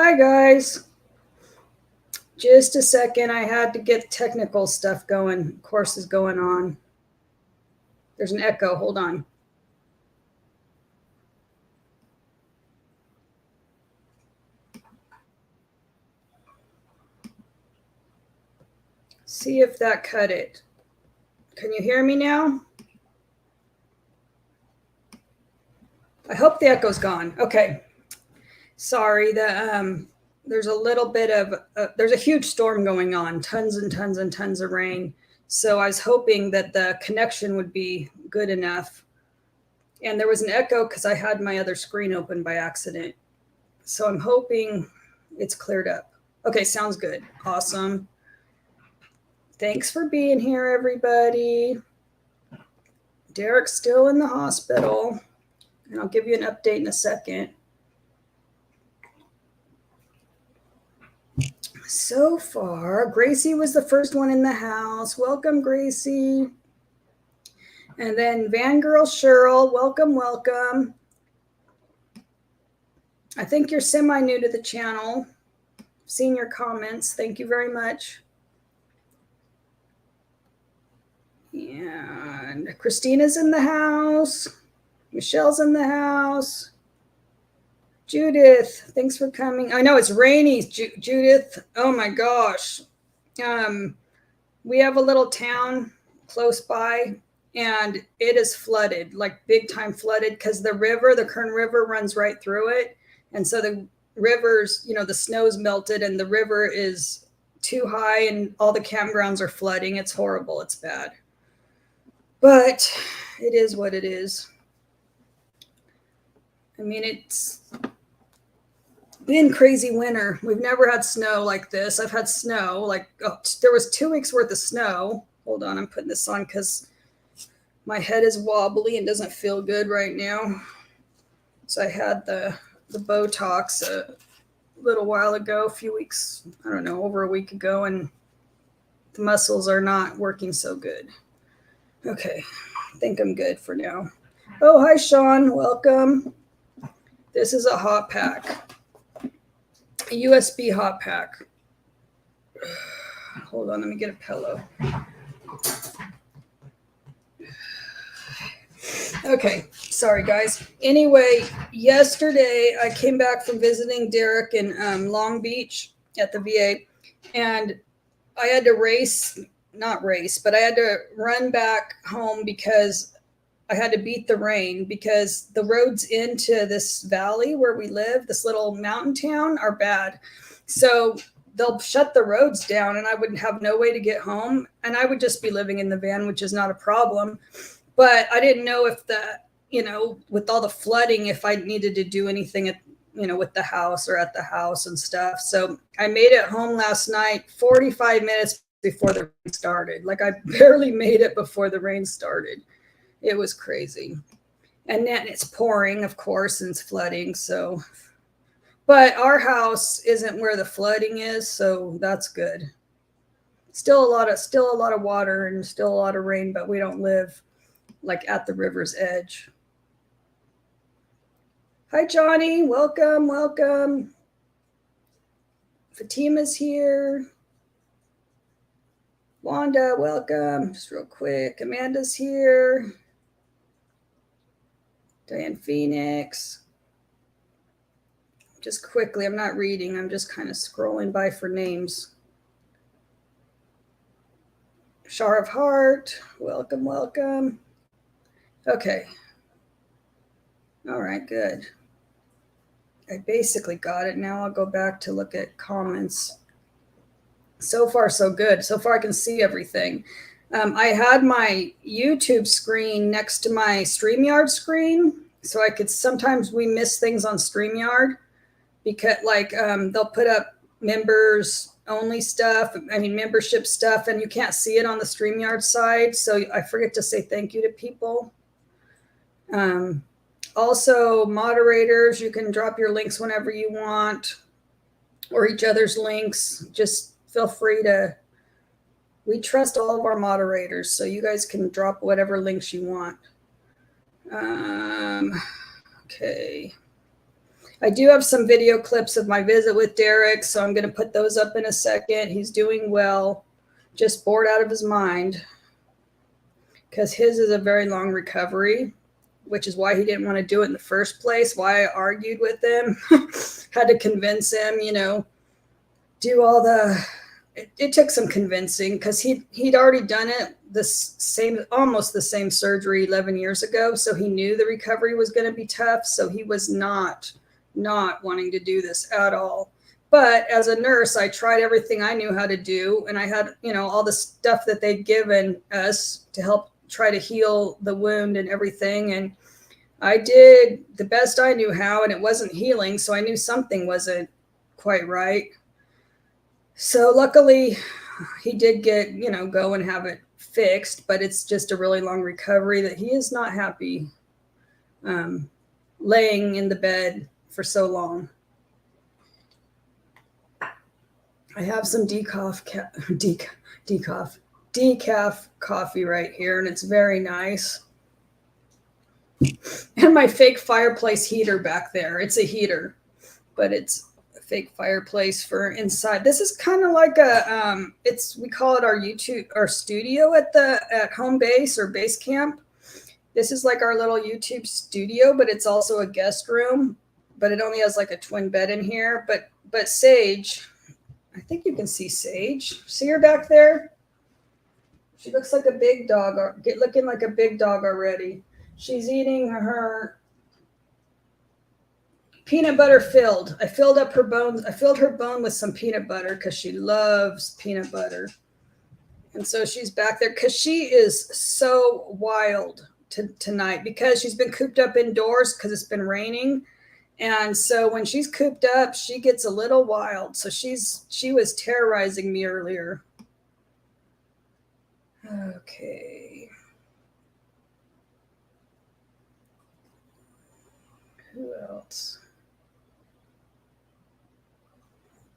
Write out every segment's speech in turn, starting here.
Hi guys. Just a second. I had to get technical stuff going. Course is going on. There's an echo. Hold on. See if that cut it. Can you hear me now? I hope the echo's gone. Okay. Sorry. There's a little bit of there's a huge storm going on. Tons and tons and tons of rain. So I was hoping that the connection would be good enough. And there was an echo because I had my other screen open by accident. So I'm hoping it's cleared up. Okay, sounds good. Awesome. Thanks for being here, everybody. Derek's still in the hospital, and I'll give you an update in a second. So far, Gracie was the first one in the house. Welcome, Gracie. And then Van Girl Cheryl, welcome, welcome. I think you're semi-new to the channel. Seen your comments. Thank you very much. And Christina's in the house. Michelle's in the house. Judith, thanks for coming. I know it's rainy, Judith. Oh my gosh. We have a little town close by, and it is flooded, like big time flooded, because the Kern River runs right through it. And so the rivers, the snow's melted and the river is too high and all the campgrounds are flooding. It's horrible. It's bad. But it is what it is. I mean, it's been crazy winter. We've never had snow like this. I've had snow, there was 2 weeks worth of snow. Hold on, I'm putting this on because my head is wobbly and doesn't feel good right now. So I had the Botox a little while ago, a few weeks, I don't know, over a week ago, and the muscles are not working so good. Okay, I think I'm good for now. Oh, hi, Sean. Welcome. This is a hot pack, a USB hot pack. Hold on, let me get a pillow. Okay, sorry, guys. Anyway, yesterday I came back from visiting Derek in Long Beach at the VA, and I had to but I had to run back home because I had to beat the rain, because the roads into this valley where we live, this little mountain town, are bad. So they'll shut the roads down and I wouldn't have no way to get home. And I would just be living in the van, which is not a problem. But I didn't know if with all the flooding, if I needed to do anything with the house or at the house and stuff. So I made it home last night, 45 minutes before the rain started. Like, I barely made it before the rain started. It was crazy. And then it's pouring, of course, and it's flooding. So, but our house isn't where the flooding is, so that's good. Still a lot of water and still a lot of rain, but we don't live like at the river's edge. Hi, Johnny. Welcome, welcome. Fatima's here. Wanda, welcome. Just real quick. Amanda's here. Diane Phoenix. Just quickly, I'm not reading. I'm just kind of scrolling by for names. Shar of Heart, welcome, welcome. Okay. All right, good. I basically got it. Now I'll go back to look at comments. So far, so good. So far, I can see everything. I had my YouTube screen next to my StreamYard screen, so sometimes we miss things on StreamYard because they'll put up members only stuff, membership stuff, and you can't see it on the StreamYard side. So I forget to say thank you to people. Also, moderators, you can drop your links whenever you want, or each other's links. Just feel free to. We trust all of our moderators, so you guys can drop whatever links you want. Okay. I do have some video clips of my visit with Derek, so I'm going to put those up in a second. He's doing well, just bored out of his mind because his is a very long recovery, which is why he didn't want to do it in the first place, why I argued with him, had to convince him, do all the, it took some convincing because he'd already done it almost the same surgery 11 years ago. So he knew the recovery was going to be tough. So he was not wanting to do this at all. But as a nurse, I tried everything I knew how to do. And I had, all the stuff that they'd given us to help try to heal the wound and everything. And I did the best I knew how, and it wasn't healing. So I knew something wasn't quite right. So luckily he did get, go and have it fixed, but it's just a really long recovery that he is not happy laying in the bed for so long. I have some decaf coffee right here, and it's very nice. And my fake fireplace heater back there. It's a heater, but it's a fake fireplace for inside. This is kind of like we call it our studio at home base or base camp. This is like our little YouTube studio, but it's also a guest room, but it only has like a twin bed in here. But Sage, I think you can see Sage. See her back there? She looks like a big dog, looking like a big dog already. She's eating her peanut butter filled. I filled up her bones. I filled her bone with some peanut butter because she loves peanut butter. And so she's back there because she is so wild tonight because she's been cooped up indoors because it's been raining. And so when she's cooped up, she gets a little wild. So she was terrorizing me earlier. Okay. Who else?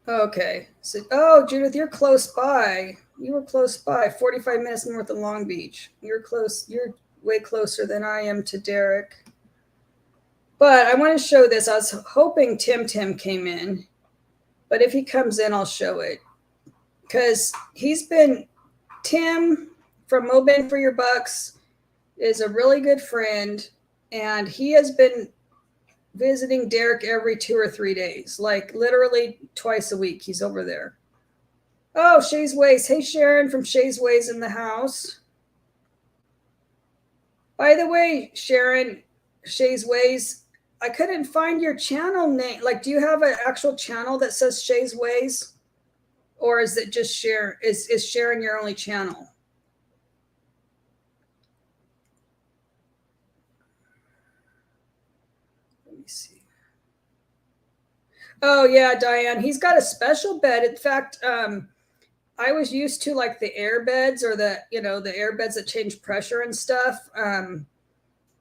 Okay. So, Judith, you're close by. You were close by, 45 minutes north of Long Beach. You're close. You're way closer than I am to Derek. But I want to show this. I was hoping Tim came in, but if he comes in, I'll show it. Because Tim from Mo Bang for Your Bucks is a really good friend, and he has been visiting Derek every 2 or 3 days, like literally twice a week. He's over there. Oh, Shay's Ways. Hey, Sharon from Shay's Ways in the house. By the way, Sharon, Shay's Ways, I couldn't find your channel name. Like, do you have an actual channel that says Shay's Ways? Or is it just Sharon? Is Sharon your only channel? Let me see. Oh, yeah, Diane. He's got a special bed. In fact, I was used to like the air beds or the air beds that change pressure and stuff.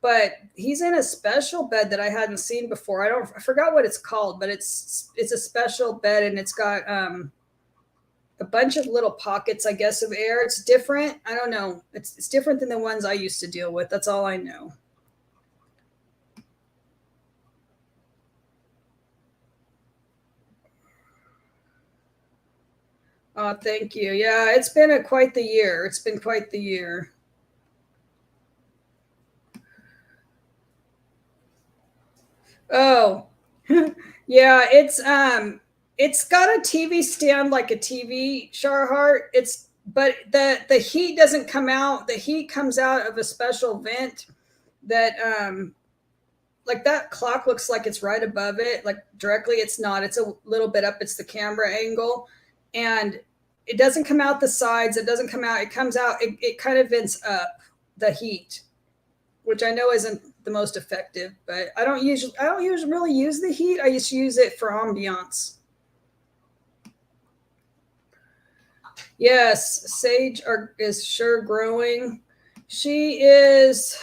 But he's in a special bed that I hadn't seen before. I forgot what it's called, but it's a special bed, and it's got a bunch of little pockets, I guess, of air. It's different. I don't know. It's different than the ones I used to deal with. That's all I know. Oh, thank you. Yeah, it's been quite the year. It's been quite the year. Oh, yeah. It's got a TV stand like a TV, Charhart. But the heat doesn't come out. The heat comes out of a special vent that like that clock looks like it's right above it, like directly. It's not. It's a little bit up. It's the camera angle, and it doesn't come out the sides. It doesn't come out. It comes out. It kind of vents up the heat, which I know isn't the most effective, but I don't usually really use the heat. I just use it for ambiance. Yes, Sage is sure growing. She is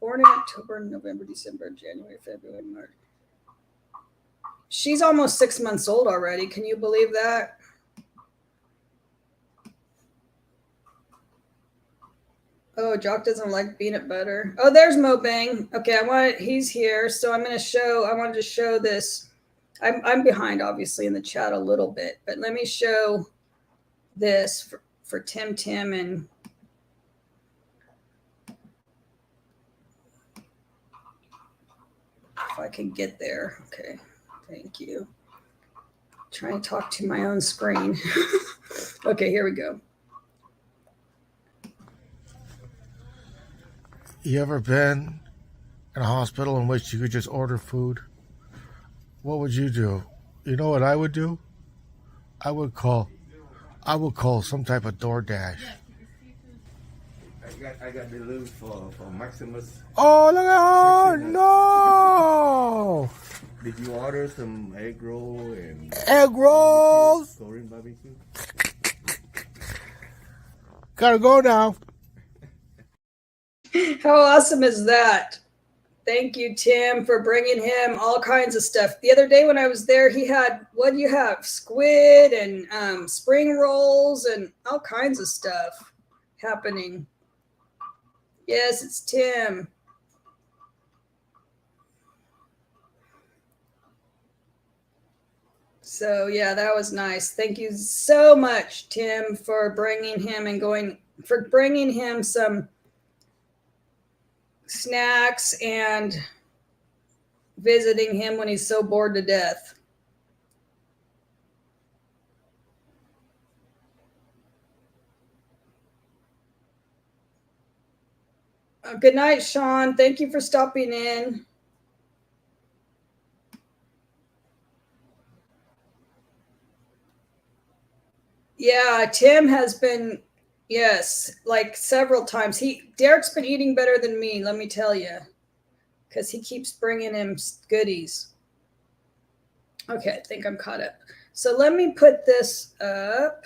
born in October, November, December, January, February, March. She's almost 6 months old already. Can you believe that? Oh, Jock doesn't like peanut butter. Oh, there's Mo Bang. Okay, he's here. So I wanted to show this. I'm behind obviously in the chat a little bit, but let me show this for Tim and if I can get there. Okay, thank you. Trying to talk to my own screen. Okay, here we go. You ever been in a hospital in which you could just order food? What would you do? You know what I would do? I would call some type of DoorDash. I got delivered for Maximus. Oh, look at no! Did you order some egg roll and Egg rolls? Korean barbecue? Gotta go now. How awesome is that? Thank you, Tim, for bringing him all kinds of stuff. The other day when I was there, he had, what do you have? Squid and spring rolls and all kinds of stuff happening. Yes, it's Tim. So yeah, that was nice. Thank you so much, Tim, for bringing him some snacks and visiting him when he's so bored to death. Good night, Sean. Thank you for stopping in. Yeah, Tim has been, yes, like several times. Derek's been eating better than me, let me tell you, because he keeps bringing him goodies. Okay, I think I'm caught up. So let me put this up.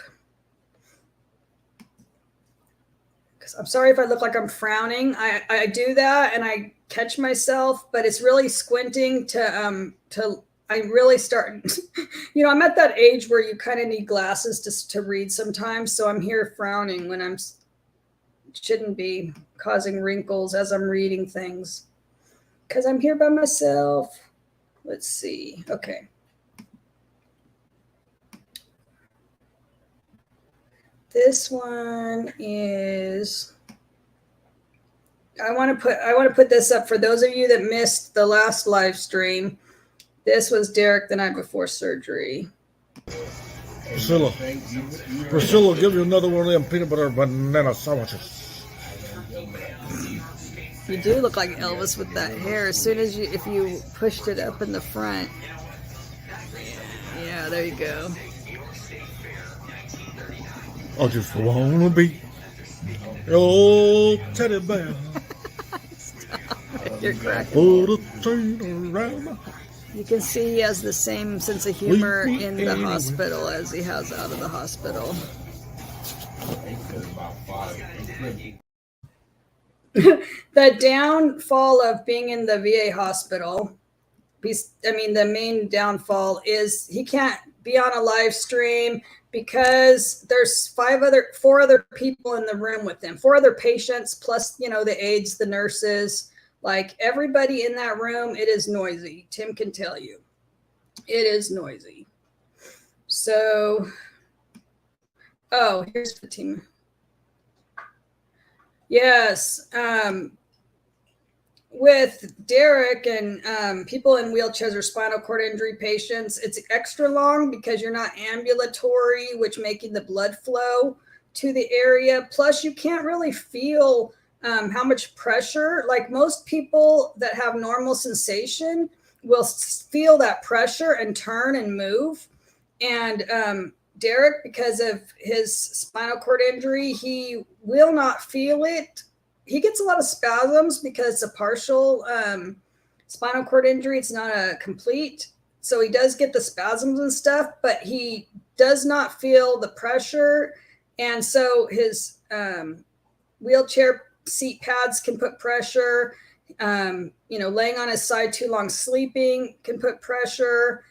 Because I'm sorry if I look like I'm frowning. I do that and I catch myself, but it's really squinting to I'm really starting, I'm at that age where you kind of need glasses to read sometimes. So I'm here frowning when shouldn't be causing wrinkles as I'm reading things because I'm here by myself. Let's see. Okay. This one is, I want to put this up for those of you that missed the last live stream. This was Derek the night before surgery. Priscilla, give you another one of them peanut butter banana sandwiches. You do look like Elvis with that hair. As soon as if you pushed it up in the front. Yeah, there you go. I just wanna be your teddy bear. You're cracking. Put a chain around my... You can see he has the same sense of humor in the hospital as he has out of the hospital. The downfall of being in the VA hospital, the main downfall is he can't be on a live stream because there's four other people in the room with him, 4 other patients, plus, the aides, the nurses. Like everybody in that room, it is noisy. Tim can tell you. It is noisy. So, here's the team. Yes. With Derek and people in wheelchairs or spinal cord injury patients, it's extra long because you're not ambulatory, which making the blood flow to the area. Plus, you can't really feel how much pressure, like most people that have normal sensation will feel that pressure and turn and move. And Derek, because of his spinal cord injury, he will not feel it. He gets a lot of spasms because it's a partial spinal cord injury. It's not a complete. So he does get the spasms and stuff, but he does not feel the pressure. And so his wheelchair seat pads can put pressure. Laying on his side too long, sleeping can put pressure.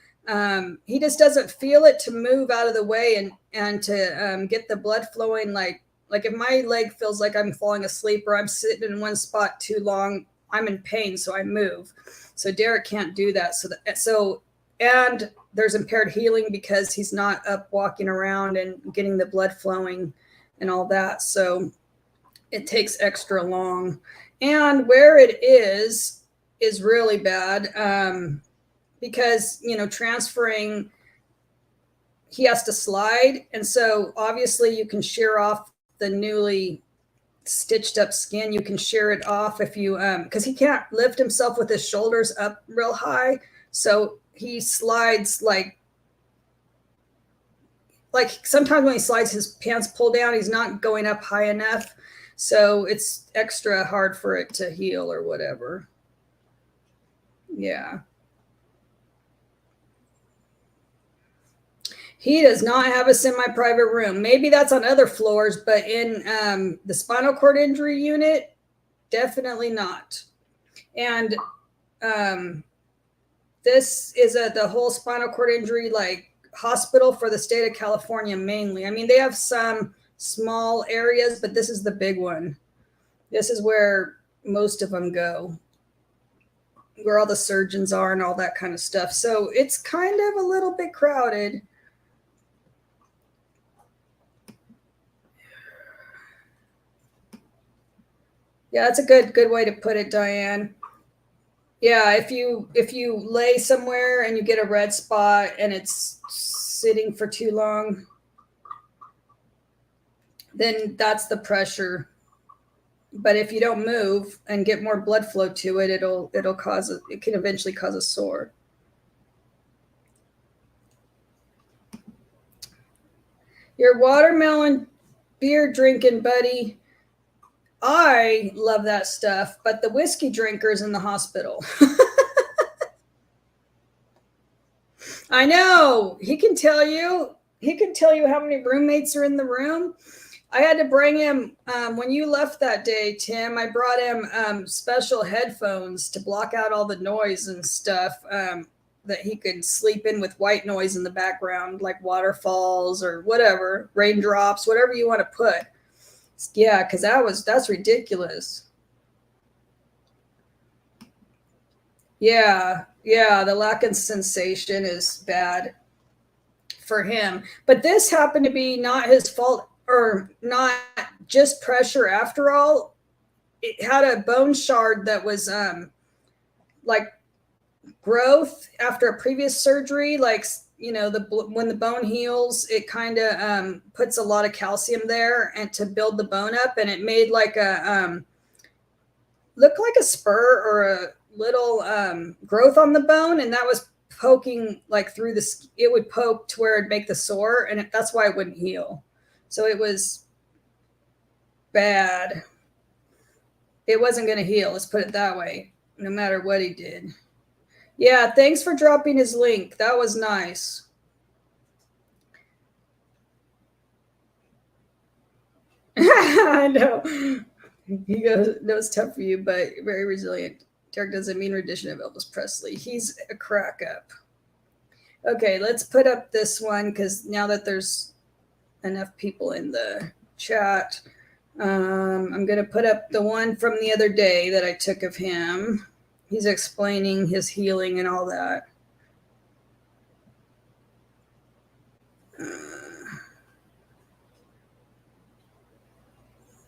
He just doesn't feel it to move out of the way and to get the blood flowing like Like if my leg feels like I'm falling asleep or I'm sitting in one spot too long, I'm in pain, so I move. So Derek can't do that. And there's impaired healing because he's not up walking around and getting the blood flowing and all that. So it takes extra long. And where it is really bad, because, you know, transferring, he has to slide. And so obviously you can shear off the newly stitched up skin. You can shear it off if you, because he can't lift himself with his shoulders up real high. So he slides like sometimes when he slides, his pants pull down, he's not going up high enough. So it's extra hard for it to heal or whatever. Yeah. He does not have a semi-private room. Maybe that's on other floors, but in the spinal cord injury unit, definitely not. And this is the whole spinal cord injury like hospital for the state of California mainly. I mean, they have some small areas, but this is the big one. This is where most of them go, where all the surgeons are and all that kind of stuff. So it's kind of a little bit crowded. Yeah, that's a good way to put it, Diane. Yeah, if you lay somewhere and you get a red spot and it's sitting for too long, then that's the pressure. But if you don't move and get more blood flow to it, it can eventually cause a sore. Your watermelon beer drinking buddy, I love that stuff, but the whiskey drinker's in the hospital. I know. He can tell you how many roommates are in the room. I had to bring him, when you left that day, Tim, I brought him special headphones to block out all the noise and stuff, that he could sleep in with white noise in the background, like waterfalls or whatever, raindrops, whatever you want to put. Yeah, because that's ridiculous. Yeah, the lack of sensation is bad for him. But this happened to be not his fault, or not just pressure after all. It had a bone shard that was like growth after a previous surgery. Like, you know, when the bone heals, it kind of puts a lot of calcium there and to build the bone up, and it made like a looked like a spur or a little growth on the bone, and that was poking like through it would poke to where it'd make the sore, and that's why it wouldn't heal. So it was bad. It wasn't going to heal, let's put it that way, no matter what he did. Yeah, thanks for dropping his link. That was nice. I know. He goes, no, it's tough for you, but very resilient. Derek doesn't mean rendition of Elvis Presley. He's a crack up. Okay, let's put up this one because now that there's enough people in the chat, I'm going to put up the one from the other day that I took of him. He's explaining his healing and all that.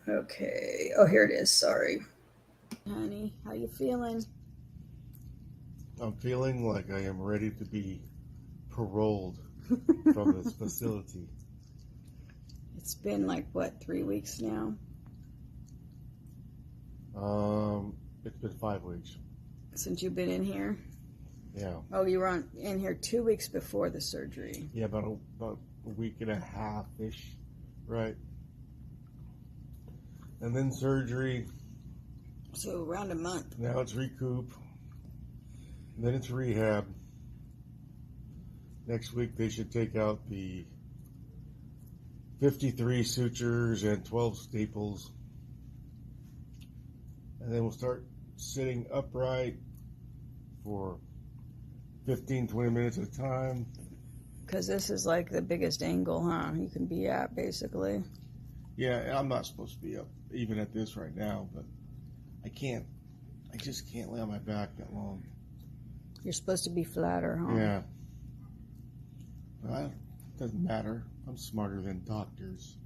Okay. Oh, here it is. Sorry. Honey, how you feeling? I'm feeling like I am ready to be paroled from this facility. It's been like, what, 3 weeks now? It's been 5 weeks. Since you've been in here? Yeah. Oh, you were in here 2 weeks before the surgery. Yeah, about a week and a half-ish, right? And then surgery. So around a month. Now it's recoup. Then it's rehab. Next week they should take out the 53 sutures and 12 staples. And then we'll start sitting upright for 15, 20 minutes at a time. Because this is like the biggest angle, huh? You can be at, basically. Yeah, I'm not supposed to be up even at this right now, but I can't. I just can't lay on my back that long. You're supposed to be flatter, huh? Yeah. Well, it doesn't matter. I'm smarter than doctors.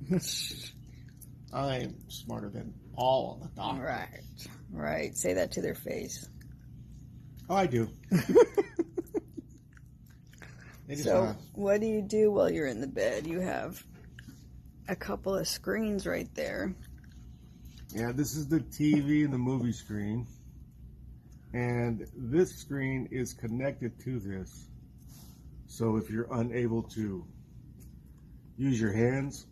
I'm smarter than all of the doctors. Right. Right. Say that to their face. Oh, I do. So, what do you do while you're in the bed? You have a couple of screens right there. Yeah, this is the TV and the movie screen. And this screen is connected to this. So if you're unable to use your hands,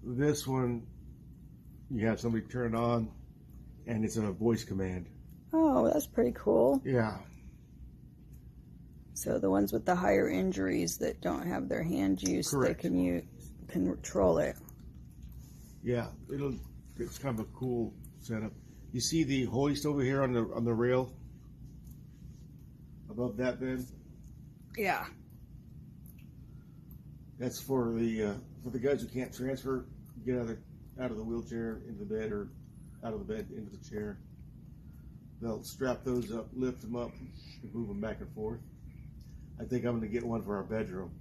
this one, you have somebody turn on and it's a voice command. Oh, that's pretty cool. Yeah. So the ones with the higher injuries that don't have their hand use, Correct. they can control it. Yeah, it's kind of a cool setup. You see the hoist over here on the rail above that bed? Yeah. That's for the guys who can't transfer, get out of the wheelchair into the bed or out of the bed into the chair. They'll strap those up, lift them up, and move them back and forth. I think I'm going to get one for our bedroom,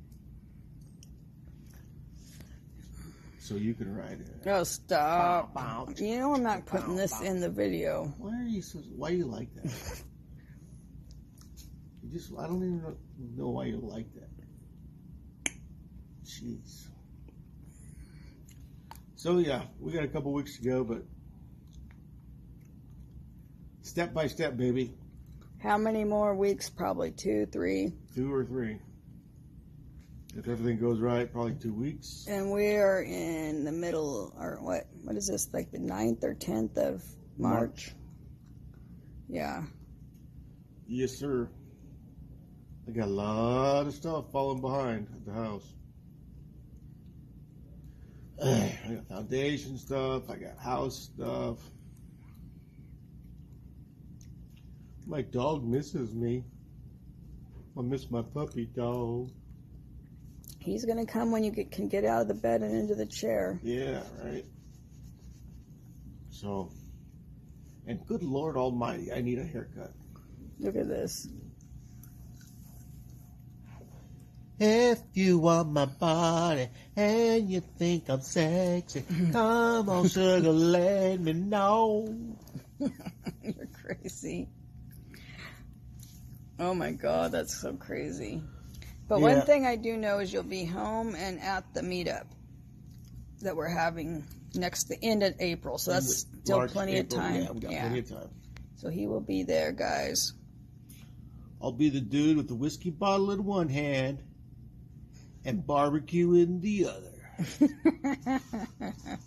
so you can ride it. Oh, stop! You know I'm not putting this in the video. Why do you like that? I don't even know why you like that. Jeez. So yeah, we got a couple weeks to go, but step by step, baby. How many more weeks? Probably 2, 3. 2 or 3. If everything goes right, probably 2 weeks. And we are in the middle, or what is this, like the 9th or 10th of March? Yeah. Yes, sir. I got a lot of stuff falling behind at the house. I got foundation stuff. I got house stuff. My dog misses me. I miss my puppy dog. He's going to come when you can get out of the bed and into the chair. Yeah, right. So, and good Lord Almighty, I need a haircut. Look at this. If you want my body and you think I'm sexy, come on, sugar, let me know. You're crazy. Oh my God, that's so crazy. But one thing I do know is you'll be home and at the meetup that we're having the end of April. So that's still March, plenty April, of time. Yeah, we got plenty of time. So he will be there, guys. I'll be the dude with the whiskey bottle in one hand and barbecue in the other.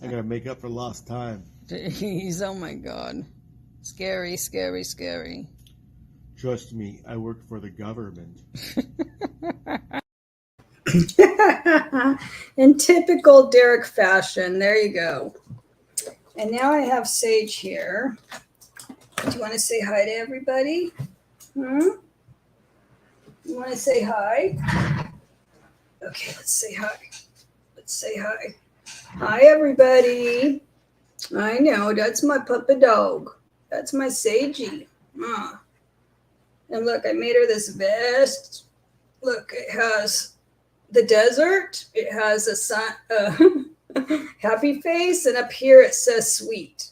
I gotta make up for lost time. Jeez, oh my God. Scary, scary, scary. Trust me, I work for the government. In typical Derek fashion. There you go. And now I have Sage here. Do you want to say hi to everybody? You want to say hi? Okay, let's say hi. Let's say hi. Hi, everybody. I know, that's my puppy dog. That's my Sagey. And look, I made her this vest. Look, it has the desert. It has a sun, happy face, and up here it says sweet.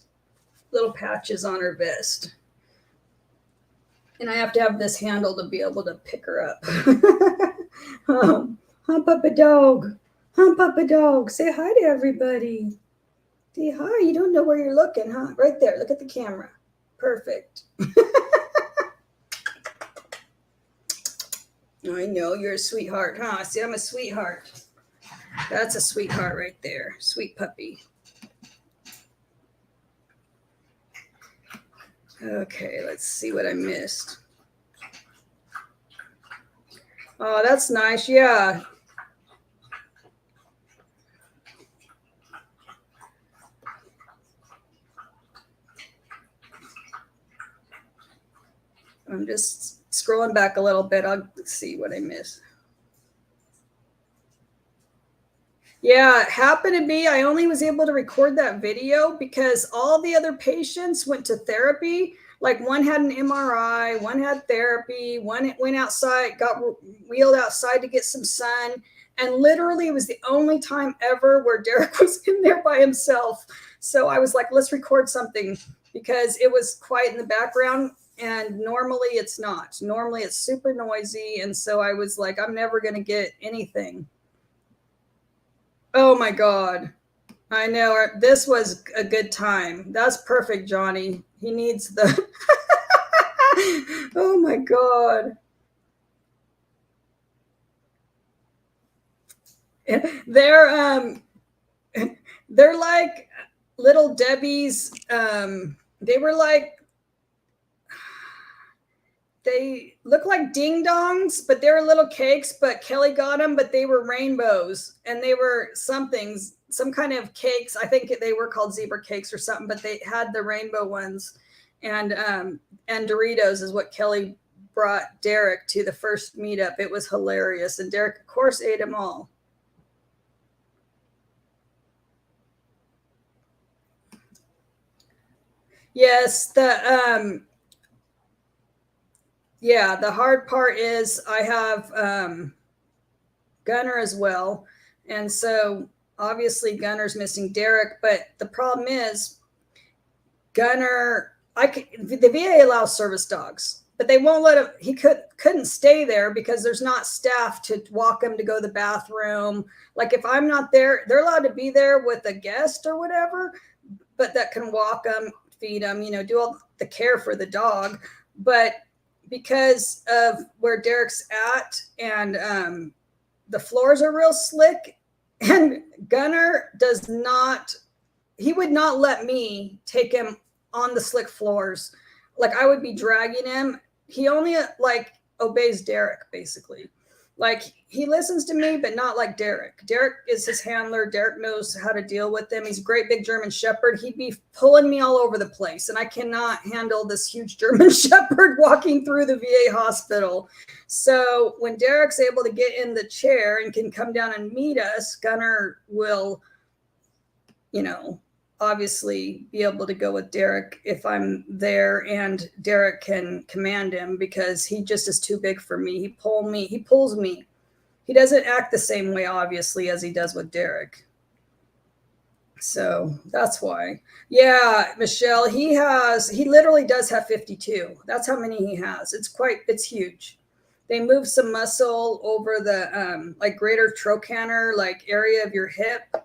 Little patches on her vest. And I have to have this handle to be able to pick her up. Hi, Papa Dog. Hi, Papa Dog. Say hi to everybody. Say hi. You don't know where you're looking, huh? Right there. Look at the camera. Perfect. I know, you're a sweetheart, huh? See, I'm a sweetheart. That's a sweetheart right there. Sweet puppy. Okay, let's see what I missed. Oh, that's nice. Yeah. I'm just scrolling back a little bit. I'll see what I missed. Yeah, it happened to be, I only was able to record that video because all the other patients went to therapy. Like one had an MRI, one had therapy, one went outside, got wheeled outside to get some sun. And literally, it was the only time ever where Derek was in there by himself. So I was like, let's record something because it was quiet in the background. And normally it's not. Normally it's super noisy. And so I was like, I'm never going to get anything. Oh my God. I know. This was a good time. That's perfect, Johnny. He needs the. Oh my God. They're they're like little Debbie's. They were like, they look like ding dongs, but they were little cakes. But Kelly got them, but they were rainbows, and they were somethings, some kind of cakes. I think they were called zebra cakes or something, but they had the rainbow ones, and Doritos is what Kelly brought Derek to the first meetup. It was hilarious, and Derek, of course, ate them all. Yes, yeah, the hard part is I have Gunner as well. And so obviously Gunner's missing Derek, but the problem is Gunner, the VA allows service dogs, but they won't let him, he couldn't stay there because there's not staff to walk him to go to the bathroom. Like if I'm not there, they're allowed to be there with a guest or whatever, but that can walk them, feed them, do all the care for the dog. But because of where Derek's at and the floors are real slick, and Gunner he would not let me take him on the slick floors. Like I would be dragging him. He only obeys Derek basically. Like he listens to me, but not like Derek. Derek is his handler. Derek knows how to deal with him. He's a great big German Shepherd. He'd be pulling me all over the place. And I cannot handle this huge German Shepherd walking through the VA hospital. So when Derek's able to get in the chair and can come down and meet us, Gunner will, obviously be able to go with Derek if I'm there, and Derek can command him because he just is too big for me. He pulls me. He doesn't act the same way, obviously, as he does with Derek. So that's why. Yeah, Michelle, he literally does have 52. That's how many he has. It's huge. They move some muscle over the greater trochanter area of your hip.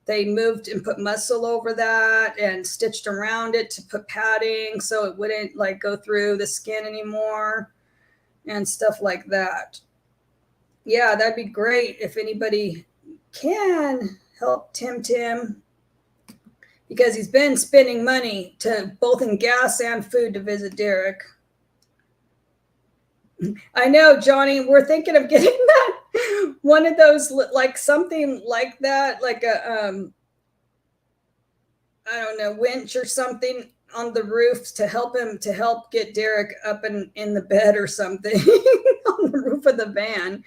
They moved and put muscle over that and stitched around it to put padding so it wouldn't go through the skin anymore and stuff like that. Yeah, that'd be great if anybody can help Tim because he's been spending money to both in gas and food to visit Derek. I know, Johnny, we're thinking of getting that one of those, something like that, I don't know, winch or something on the roof to help get Derek up in the bed or something on the roof of the van.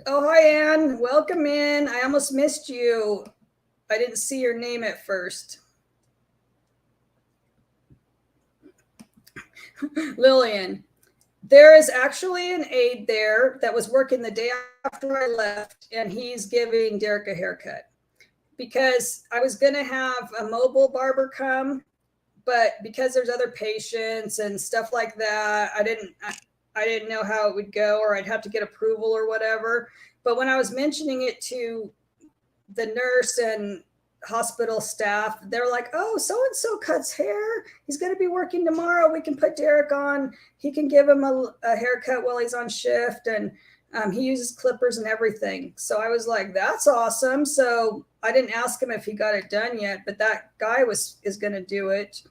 Oh, hi, Anne. Welcome in. I almost missed you. I didn't see your name at first. Lillian, there is actually an aide there that was working the day after I left, and he's giving Derek a haircut because I was going to have a mobile barber come, but because there's other patients and stuff like that, I didn't know how it would go, or I'd have to get approval or whatever. But when I was mentioning it to the nurse and hospital staff, they're like, oh, so-and-so cuts hair. He's going to be working tomorrow. We can put Derek on. He can give him a haircut while he's on shift. And he uses clippers and everything. So I was like, that's awesome. So I didn't ask him if he got it done yet, but that guy is going to do it.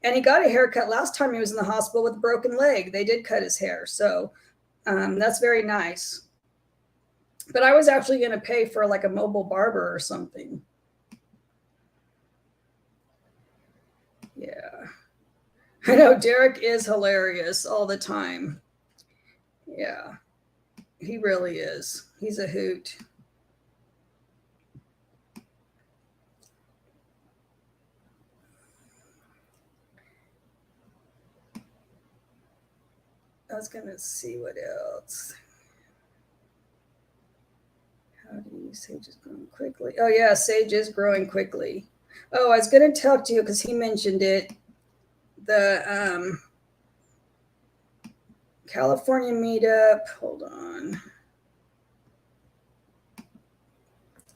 And he got a haircut last time he was in the hospital with a broken leg. They did cut his hair. So that's very nice. But I was actually going to pay for a mobile barber or something. Yeah. I know Derek is hilarious all the time. Yeah, he really is. He's a hoot. I was going to see what else. How do you Sage is growing quickly? Oh, yeah, Sage is growing quickly. Oh, I was going to talk to you because he mentioned it. The California meetup. Hold on.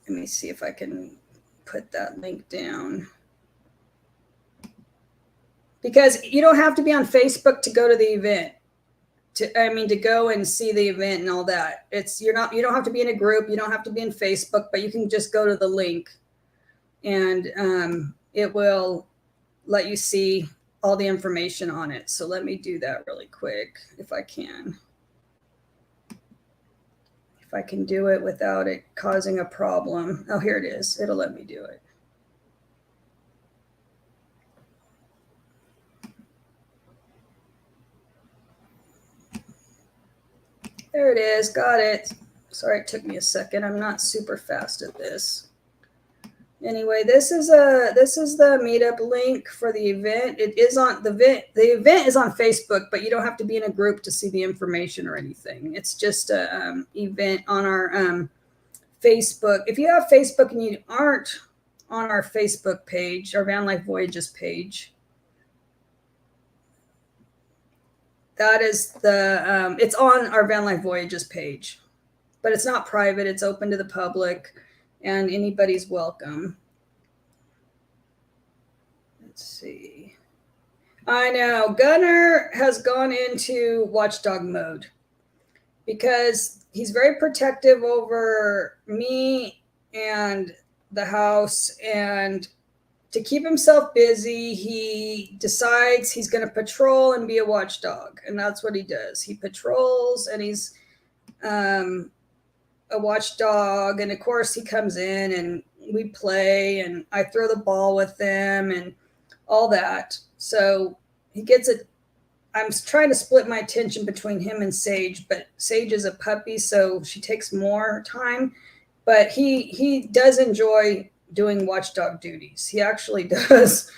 Let me see if I can put that link down. Because you don't have to be on Facebook to go to the event. To go and see the event and all that. You don't have to be in a group, you don't have to be in Facebook, but you can just go to the link and it will let you see all the information on it. So let me do that really quick if I can. If I can do it without it causing a problem. Oh, here it is. It'll let me do it. There it is. Got it. Sorry, it took me a second. I'm not super fast at this. Anyway, this is the meetup link for the event. It is on the event. The event is on Facebook, but you don't have to be in a group to see the information or anything. It's just a event on our Facebook. If you have Facebook and you aren't on our Facebook page, our Van Life Voyages page, that is it's on our Van Life Voyages page, but it's not private. It's open to the public, and anybody's welcome. Let's see. I know Gunnar has gone into watchdog mode because he's very protective over me and the house, and to keep himself busy, he decides he's going to patrol and be a watchdog. And that's what he does. He patrols and he's a watchdog. And of course, he comes in and we play and I throw the ball with him and all that. So he gets it. I'm trying to split my attention between him and Sage, but Sage is a puppy, so she takes more time. But he does enjoy doing watchdog duties. He actually does.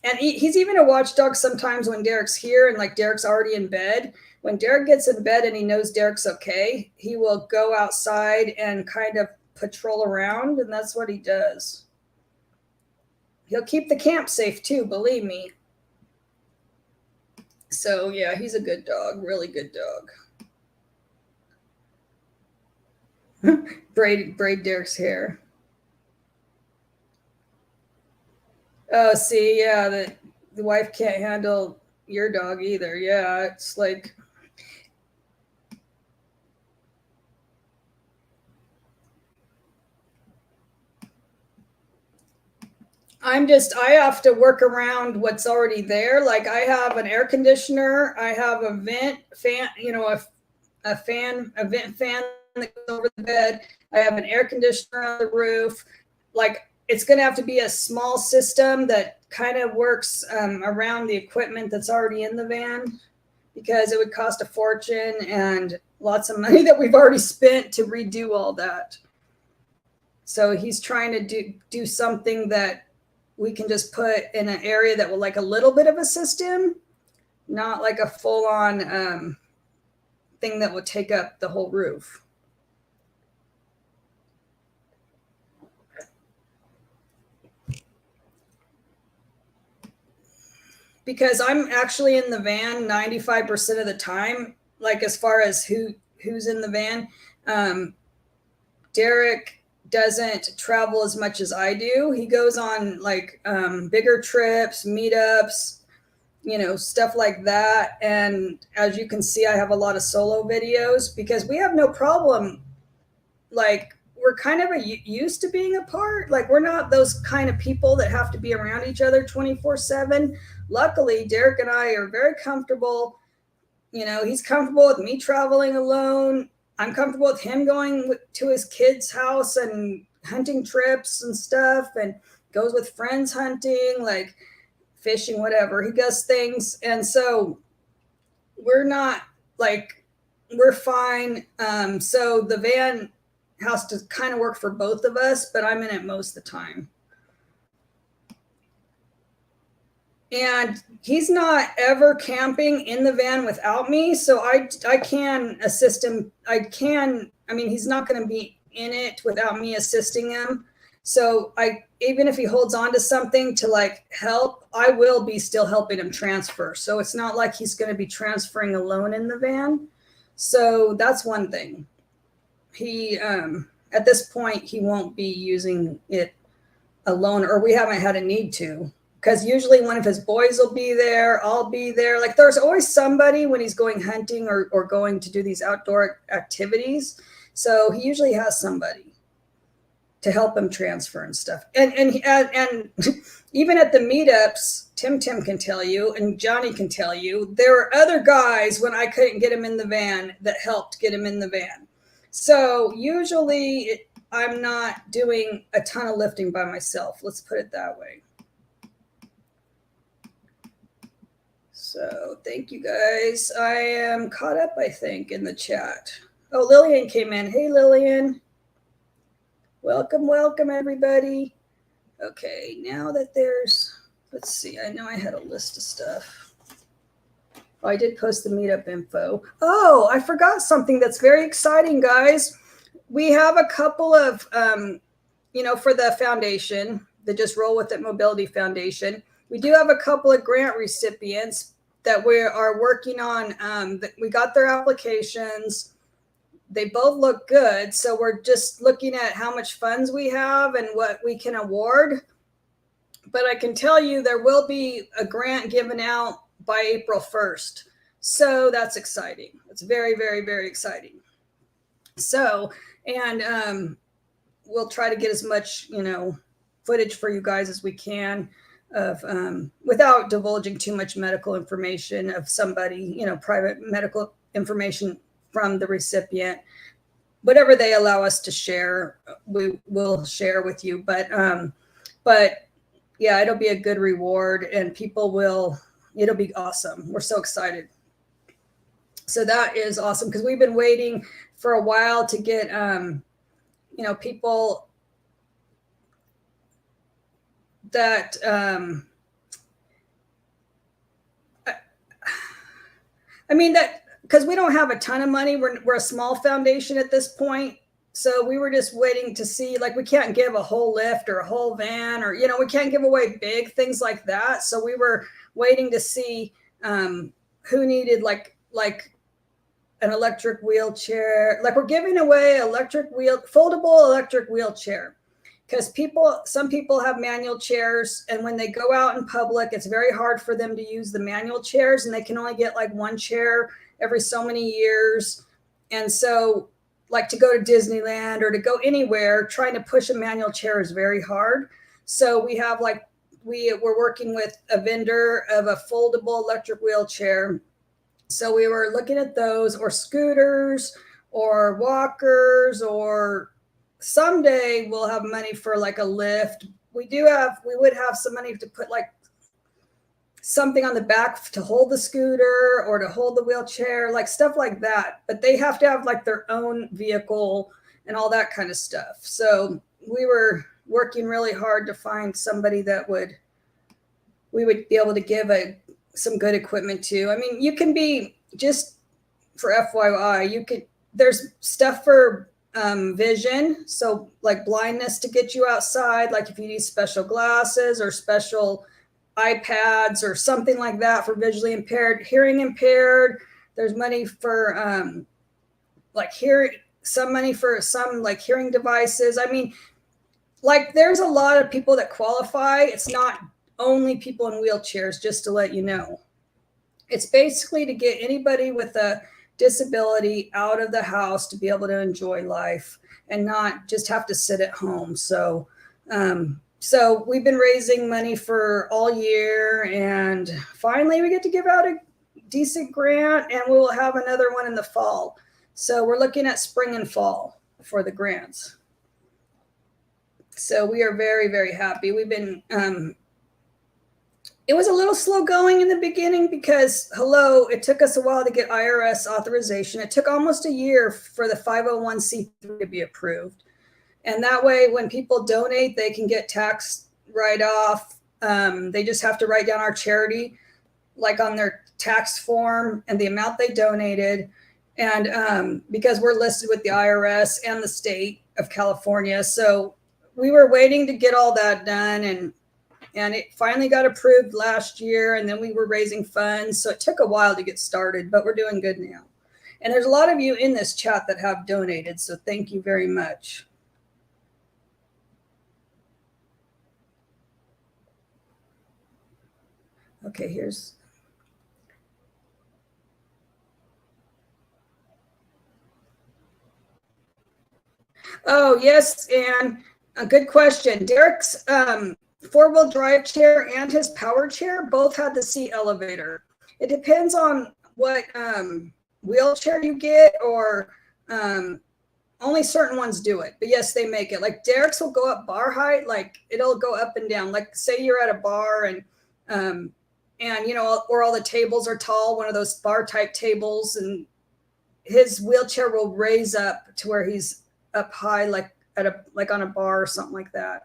And he's even a watchdog sometimes when Derek's here and like Derek's already in bed. When Derek gets in bed and he knows Derek's okay, he will go outside and kind of patrol around, and that's what he does. He'll keep the camp safe too, believe me. So yeah, he's a good dog, really good dog. braid Derek's hair. Oh, see, yeah, the wife can't handle your dog either. Yeah, it's like I have to work around what's already there. Like I have an air conditioner, I have a vent fan, a vent fan that goes over the bed. I have an air conditioner on the roof. Like it's going to have to be a small system that kind of works around the equipment that's already in the van, because it would cost a fortune and lots of money that we've already spent to redo all that. So he's trying to do something that we can just put in an area that will like a little bit of a system, not like a full on thing that would take up the whole roof. Because I'm actually in the van 95% of the time, like as far as who's in the van. Derek doesn't travel as much as I do. He goes on like bigger trips, meetups, stuff like that. And as you can see, I have a lot of solo videos because we have no problem. Like we're kind of used to being apart. Like we're not those kind of people that have to be around each other 24/7. Luckily, Derek and I are very comfortable. He's comfortable with me traveling alone. I'm comfortable with him going to his kid's house and hunting trips and stuff, and goes with friends hunting, like fishing, whatever. He does things. And so we're not like we're fine. So the van has to kind of work for both of us, but I'm in it most of the time. And he's not ever camping in the van without me, so I can assist him. I mean, he's not going to be in it without me assisting him. So even if he holds on to something to like help, I will be still helping him transfer. So it's not like he's going to be transferring alone in the van. So that's one thing. He at this point he won't be using it alone, or we haven't had a need to, because usually one of his boys will be there, I'll be there. Like there's always somebody when he's going hunting or going to do these outdoor activities. So he usually has somebody to help him transfer and stuff. And even at the meetups, Tim can tell you, and Johnny can tell you, there were other guys when I couldn't get him in the van that helped get him in the van. So usually I'm not doing a ton of lifting by myself. Let's put it that way. So thank you guys. I am caught up, I think, in the chat. Oh, Lillian came in. Hey, Lillian. Welcome, welcome, everybody. Okay, now that let's see. I know I had a list of stuff. Oh, I did post the meetup info. Oh, I forgot something that's very exciting, guys. We have a couple of, for the foundation, the Just Roll With It Mobility Foundation. We do have a couple of grant recipients that we are working on. We got their applications. They both look good. So we're just looking at how much funds we have and what we can award. But I can tell you there will be a grant given out by April 1st. So that's exciting. It's very, very, very exciting. So, and we'll try to get as much, footage for you guys as we can of without divulging too much medical information of somebody, private medical information from the recipient. Whatever they allow us to share, we will share with you. But yeah, it'll be a good reward and it'll be awesome. We're so excited. So that is awesome because we've been waiting for a while to get, people that, because we don't have a ton of money. We're a small foundation at this point. So we were just waiting to see, like, we can't give a whole lift or a whole van or, we can't give away big things like that. So we were waiting to see who needed like an electric wheelchair. Like we're giving away foldable electric wheelchair because some people have manual chairs. And when they go out in public, it's very hard for them to use the manual chairs and they can only get like one chair every so many years. And so like to go to Disneyland or to go anywhere, trying to push a manual chair is very hard. So we have we're working with a vendor of a foldable electric wheelchair. So we were looking at those or scooters or walkers, or someday we'll have money for like a lift. We would have some money to put like something on the back to hold the scooter or to hold the wheelchair, like stuff like that. But they have to have like their own vehicle and all that kind of stuff. So we were working really hard to find somebody that we would be able to give some good equipment to. I mean, you can be, just for FYI, there's stuff for vision. So like blindness to get you outside, like if you need special glasses or special iPads or something like that for visually impaired, hearing impaired. There's money for some money for some like hearing devices. I mean, like there's a lot of people that qualify. It's not only people in wheelchairs, just to let you know. It's basically to get anybody with a disability out of the house to be able to enjoy life and not just have to sit at home. So we've been raising money for all year, and finally we get to give out a decent grant, and we will have another one in the fall. So we're looking at spring and fall for the grants. So we are very, very happy. We've been It was a little slow going in the beginning because, hello, it took us a while to get IRS authorization. It took almost a year for the 501c3 to be approved. And that way, when people donate, they can get tax write-off. They just have to write down our charity, like on their tax form, and the amount they donated. And because we're listed with the IRS and the state of California, so we were waiting to get all that done, and it finally got approved last year, and then we were raising funds, so it took a while to get started, but we're doing good now. And there's a lot of you in this chat that have donated, so thank you very much. Okay, here's. Oh, yes, and a good question. Derek's four-wheel drive chair and his power chair both had the seat elevator. It depends on what wheelchair you get, or only certain ones do it. But yes, they make it. Like Derek's will go up bar height, like it'll go up and down. Like say you're at a bar and you know, or all the tables are tall, one of those bar type tables, and his wheelchair will raise up to where he's up high, like at a like on a bar or something like that,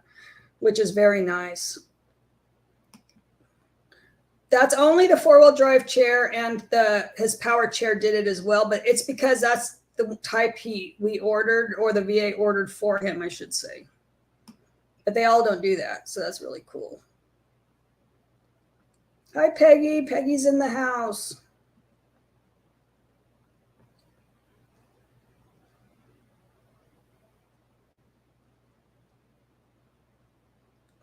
which is very nice. That's only the four-wheel drive chair, and his power chair did it as well, but it's because that's the type we ordered, or the VA ordered for him, I should say. But they all don't do that, so that's really cool. Hi, Peggy. Peggy's in the house.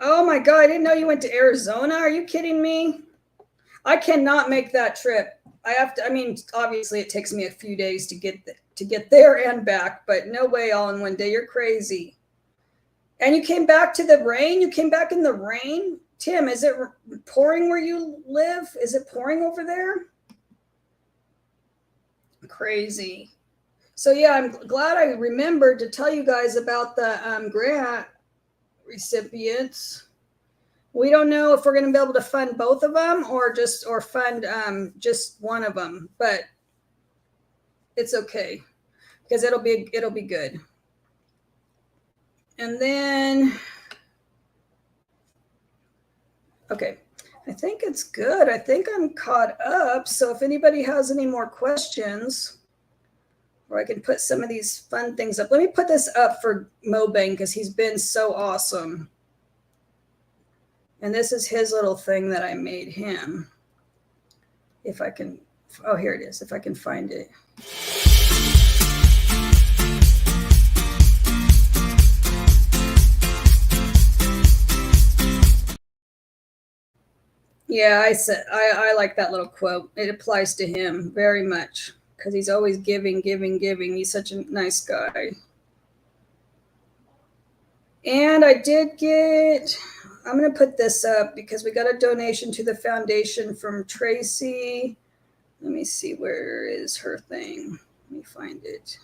Oh my God, I didn't know you went to Arizona. Are you kidding me? I cannot make that trip. I have to, I mean, obviously it takes me a few days to get there and back, but no way all in one day. You're crazy. And you came back to the rain? You came back in the rain? Tim, is it pouring where you live? Is it pouring over there? Crazy. So yeah, I'm glad I remembered to tell you guys about the grant recipients. We don't know if we're going to be able to fund both of them or fund just one of them, but it's okay because it'll be good. And then, okay, I think it's good. I think I'm caught up. So if anybody has any more questions, or I can put some of these fun things up. Let me put this up for Mobang because he's been so awesome. And this is his little thing that I made him. If I can, oh, here it is, if I can find it. Yeah, I like that little quote. It applies to him very much because he's always giving. He's such a nice guy. And I did get, I'm going to put this up because we got a donation to the foundation from Tracy. Let me see, where is her thing? Let me find it.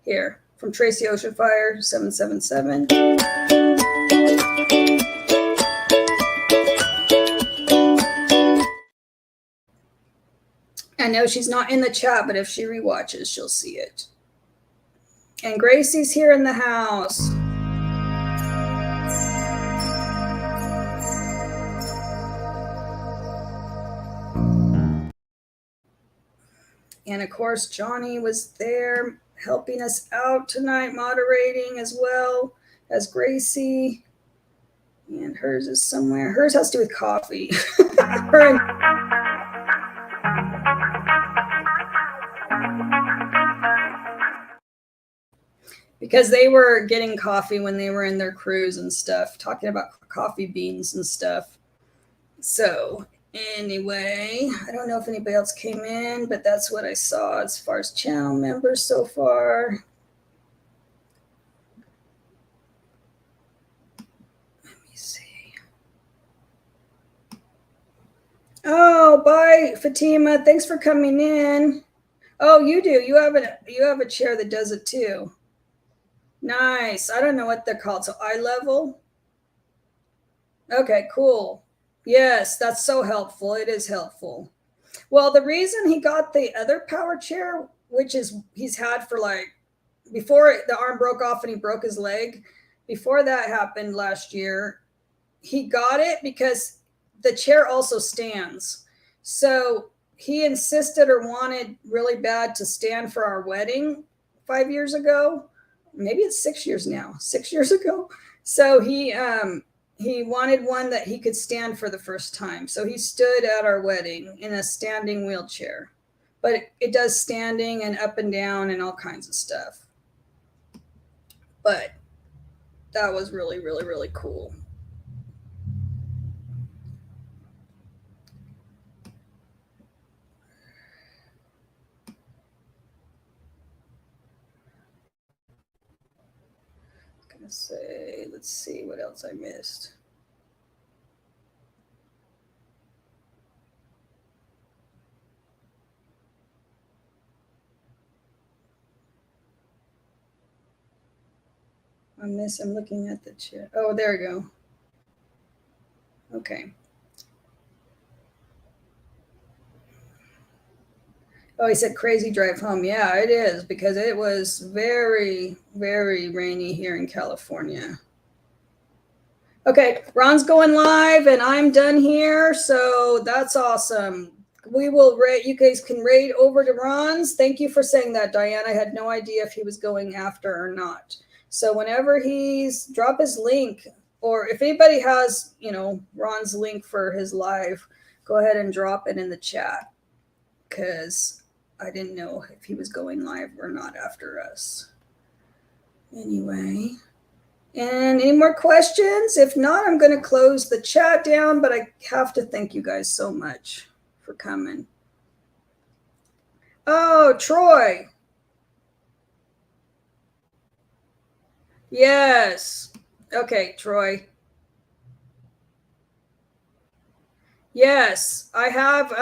Here, from Tracy Oceanfire 777. I know she's not in the chat, but if she rewatches, she'll see it. And Gracie's here in the house. And of course, Johnny was there helping us out tonight, moderating as well as Gracie. And hers is somewhere. Hers has to do with coffee. Because they were getting coffee when they were in their cruise and stuff, talking about coffee beans and stuff. So anyway, I don't know if anybody else came in, but that's what I saw as far as channel members so far. Let me see. Oh, bye, Fatima. Thanks for coming in. Oh, you do. You have a chair that does it too. Nice. I don't know what they're called. So eye level. Okay, cool. Yes, that's so helpful. It is helpful. Well, the reason he got the other power chair, which is he's had for like before the arm broke off and he broke his leg, before that happened last year, he got it because the chair also stands. So he insisted or wanted really bad to stand for our wedding 5 years ago. Maybe it's 6 years now, 6 years ago. So he wanted one that he could stand for the first time. So he stood at our wedding in a standing wheelchair. But it does standing and up and down and all kinds of stuff. But that was really, really, really cool. Gonna say, let's see what else I missed. I'm looking at the chat. Oh, there we go. Okay. Oh, he said crazy drive home. Yeah, it is because it was very, very rainy here in California. Okay, Ron's going live and I'm done here. So that's awesome. We will rate, you guys can rate over to Ron's. Thank you for saying that, Diane. I had no idea if he was going after or not. So whenever he's drop his link, or if anybody has, Ron's link for his live, go ahead and drop it in the chat because I didn't know if he was going live or not after us. Anyway. And any more questions? If not, I'm going to close the chat down, but I have to thank you guys so much for coming. Oh, Troy. Yes. Okay, Troy. Yes, I have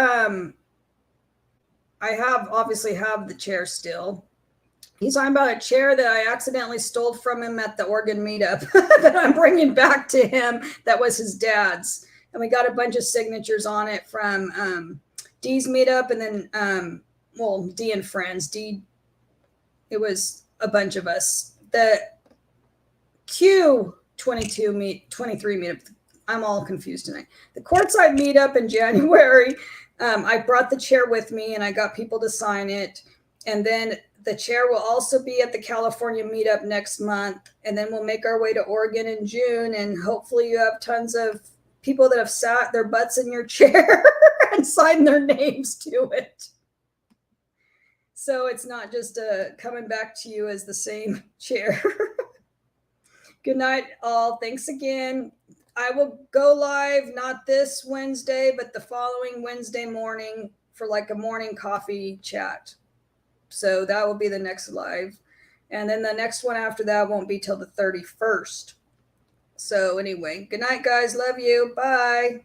obviously have the chair still. He's talking about a chair that I accidentally stole from him at the Oregon meetup that I'm bringing back to him. That was his dad's. And we got a bunch of signatures on it from Dee's meetup. And then, Dee and friends. Dee, it was a bunch of us. The Q23 meetup. I'm all confused tonight. The Courtside meetup in January. I brought the chair with me and I got people to sign it. And then the chair will also be at the California meetup next month. And then we'll make our way to Oregon in June. And hopefully you have tons of people that have sat their butts in your chair and signed their names to it. So it's not just coming back to you as the same chair. Good night, all. Thanks again. I will go live, not this Wednesday, but the following Wednesday morning for like a morning coffee chat. So that will be the next live. And then the next one after that won't be till the 31st. So anyway, good night, guys. Love you. Bye.